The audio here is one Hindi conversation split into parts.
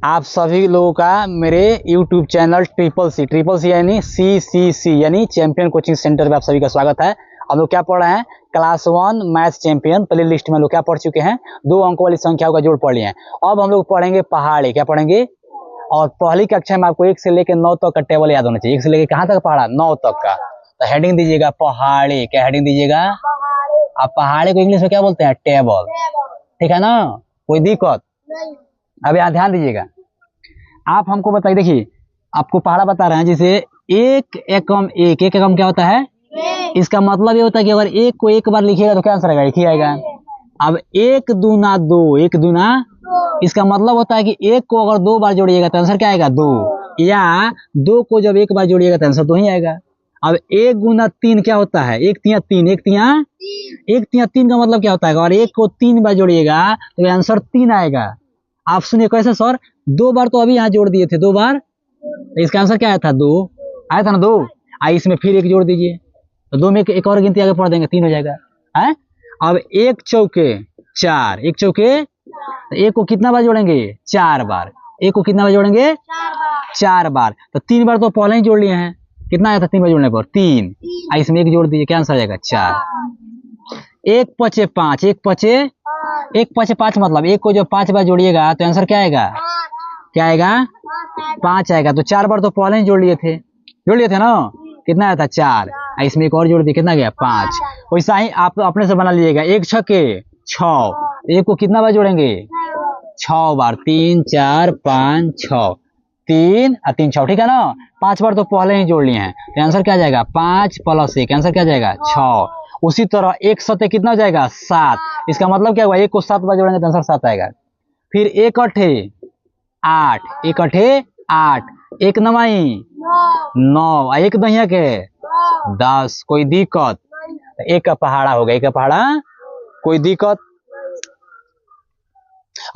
आप सभी लोगों का मेरे YouTube चैनल ट्रिपल सी यानी CCC यानी चैंपियन कोचिंग सेंटर में आप सभी का स्वागत है। हम लोग क्या पढ़ रहे हैं? Class 1 maths champion play list में लोग क्या पढ़ चुके हैं? 2 अंकों वाली संख्याओं का जोड़ पढ़ लिए हैं। अब हम लोग पढ़ेंगे पहाड़ी। क्या पढ़ेंगे? और पहली कक्षा में आपको 1 से लेकर 9 तक का टेबल याद होना चाहिए। 1 से लेकर कहाँ तक पढ़ा? 9 तक का। तो हेडिंग दीजिएगा पहाड़ी। क्या हेडिंग दीजिएगा? आप पहाड़ी को इंग्लिश में क्या बोलते हैं? टेबल। ठीक है ना? कोई दिक्कत? अब यहाँ ध्यान दीजिएगा। आप हमको बताइए, देखिए आपको पहाड़ा बता रहे हैं, जैसे 1 एकम 1। 1 एकम क्या होता है? इसका मतलब ये होता है कि अगर 1 को 1 बार लिखिएगा तो क्या आंसर आएगा? 1 ही आएगा। अब 1 दूना 2, 1 दूना, इसका मतलब होता है कि 1 को अगर 2 बार जोड़िएगा तो आंसर क्या आएगा? 2। या 2 को जब 1 बार जोड़िएगा तो आंसर 2 ही आएगा। अब 1 गुना 3 क्या होता है? 1 तिया 3। 1 तिया 3 का मतलब क्या होता है? अगर 1 को 3 बार जोड़िएगा तो आंसर 3 आएगा। आप सुनिए कैसे सर? 2 बार तो अभी यहाँ जोड़ दिए थे, 2 बार, तो इसका आंसर क्या आया था? 2 आया था ना। 2 इसमें फिर 1 जोड़ दीजिए तो 2 में एक और गिनती आगे पढ़ देंगे, 3 हो जाएगा है। अब 1 चौके 4। 1 चौके 1 को कितना बार जोड़ेंगे? 4 बार। 1 को कितना बार जोड़ेंगे? 4 बार। तो 3 बार तो पहले ही जोड़ लिए हैं। कितना आया था 3 बार जोड़ने पर? 3। इसमें 1 जोड़ दीजिए, क्या आंसर आ जाएगा? 4। 1 पचे 5। 1 पचे 5 मतलब 1 को जब 5 बार जोड़िएगा तो आंसर क्या आएगा? क्या आएगा? 5 आएगा। तो 4 बार तो पहले ही जोड़ लिए थे ना। कितना आया था? 4। इसमें 1 और जोड़ दिए, कितना गया? 5। वैसा ही आप अपने से बना लीजिएगा। 1 छके 6। 1 को कितना बार जोड़ेंगे? 6 बार। 3 4 5 6। 3 और 3 6, ठीक है ना। 5 बार तो पहले ही जोड़ लिए हैं तो आंसर क्या आ जाएगा? 5 + 1, आंसर क्या आ जाएगा? 6। उसी तरह 1 सते कितना हो जाएगा? 7। इसका मतलब क्या हुआ? 1 को 7 बार जोड़ेंगे तो आंसर 7 आएगा। फिर 1 अठे 8। 1 अठे 8। 1 नवाई 9। 1 दहिया के 10। कोई दिक्कत? 1 का पहाड़ा हो गया। 1 का पहाड़ा, कोई दिक्कत?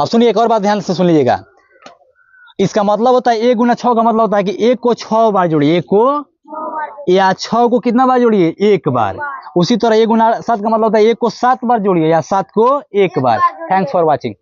अब सुनिए एक और बात ध्यान से सुन लीजिएगा। इसका मतलब होता है 1 गुना 6 का मतलब होता है कि 1 को 6 बार जोड़िए। 1 को या 6 को कितना बार जोड़िए? 1 बार। उसी तरह 1 गुना 7 का मतलब होता है 1 को 7 बार जोड़िए या 7 को 1 बार। Thanks for watching.